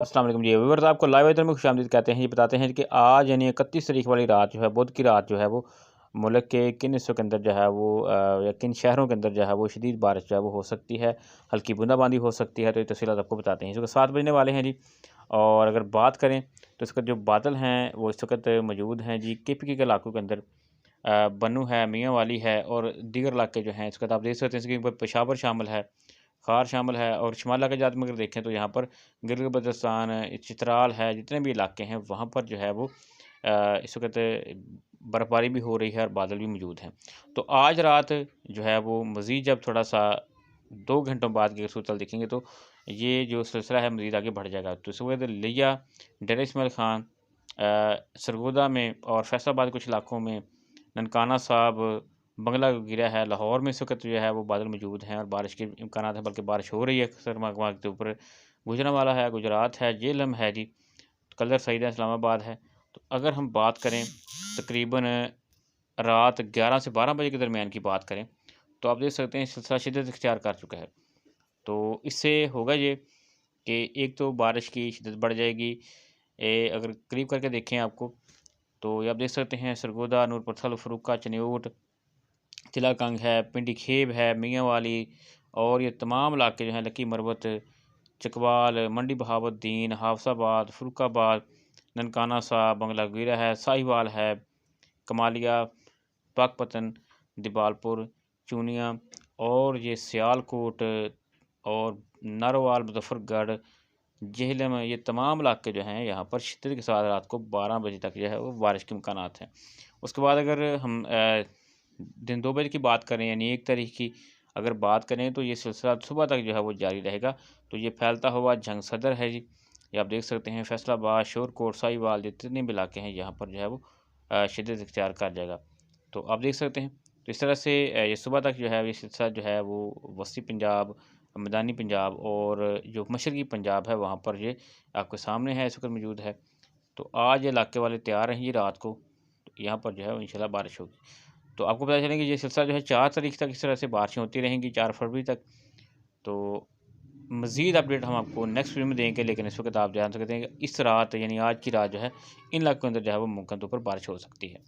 अस्सलाम वालेकुम जी व्यूअर्स, आपको लाइव वेदर में खुशामदीद कहते हैं। ये बताते हैं कि आज यानी 31 तारीख वाली रात जो है, बुध की रात जो है वो मुल्क के किन हिस्सों के अंदर जो है वो या किन शहरों के अंदर जो है वो शदीद बारिश जो है वो हो सकती है, हल्की बूंदाबांदी हो सकती है। तो ये तफसीलात आपको बताते हैं। इस वक्त 7 बजने वाले हैं जी। और अगर बात करें तो इसका जो बादल हैं वो इस वक्त मौजूद हैं जी KPK के इलाकों के अंदर। बन्नू है, मियाँ वाली है और दीगर इलाके जो हैं इस वक्त आप देख सकते हैं इसके ऊपर पेशावर शामिल है, खार शामिल है और शुमाल इलाक़ाजात में अगर देखें तो यहाँ पर गिलगित बल्तिस्तान, चित्राल है, जितने भी इलाके हैं वहाँ पर जो है वो इस वक्त बर्फ़बारी भी हो रही है और बादल भी मौजूद हैं। तो आज रात जो है वो मज़ीद जब थोड़ा-सा 2 घंटों बाद की अगर सूरत देखेंगे तो ये जो सिलसिला है मज़ीद आगे बढ़ जाएगा। तो इस वक्त लिया, डेरा इस्माइल ख़ान, सरगोदा में और फैसलाबाद कुछ इलाकों में, ननकाना साहब, बंगला गिरा है, लाहौर में इस वक़्त जो है वो बादल मौजूद हैं और बारिश के इम्कानात हैं, बल्कि बारिश हो रही है अक्सर मगमाग के ऊपर। गुजरांवाला है, गुजरात है, जेहलम है जी, कलर सईद है, इस्लामाबाद है। तो अगर हम बात करें तकरीबन रात 11 से 12 बजे के दरमियान की बात करें, तो आप देख सकते हैं सिलसिला शिद्दत इख्तियार कर चुका है। तो इससे होगा ये कि एक तो बारिश की शिद्दत बढ़ जाएगी। अगर करीब करके देखें आपको, तो ये आप देख सकते हैं सरगोदा, नूरपथल, फरूका, चन्योट, तिलाकंग है, पिंडी खेब है, मियाँ वाली और ये तमाम इलाके जो हैं लकी मरवत, चकवाल, मंडी बहावुद्दीन, हाफसाबाद, फरुखाबाद, ननकाना साहब, बंगला गिरा है, साहिवाल है, कमालिया, पाकपतन, दिबालपुर, चूनिया और ये सियालकोट और नारोवाल, मुजफ्फरगढ़, जेहलम, ये तमाम इलाके जो हैं यहाँ पर शिद्दत के साथ रात को 12 बजे तक जो है वो बारिश के इम्कानात हैं। उसके बाद अगर हम दिन 2 बजे की बात करें यानी 1 तारीख की अगर बात करें तो ये सिलसिला सुबह तक जो है वो जारी रहेगा। तो ये फैलता हुआ जंग सदर है जी। ये आप देख सकते हैं फैसलाबाद, शोरकोट, साहिवाल जितने भी इलाके हैं यहाँ पर जो है वो शिद्दत इख्तियार कर जाएगा। तो आप देख सकते हैं तो इस तरह से ये सुबह तक जो है ये सिलसिला जो है वो वस्ती पंजाब, मैदानी पंजाब और जो मशरकी पंजाब है वहाँ पर ये आपके सामने है, इस वक्त मौजूद है। तो आज ये इलाके वाले तैयार हैं ये रात को, तो यहाँ पर जो है इंशाल्लाह बारिश होगी। तो आपको पता चलेगा कि ये सिलसिला जो है 4 तारीख तक इस तरह से बारिशें होती रहेंगी, 4 फरवरी तक। तो मज़ीद अपडेट हम आपको नेक्स्ट वीडियो में देंगे, लेकिन इस वक्त आप जान सकते हैं कि इस रात यानी आज की रात जो है इन इलाकों के अंदर जो है वो मुमकिन तौर पर बारिश हो सकती है।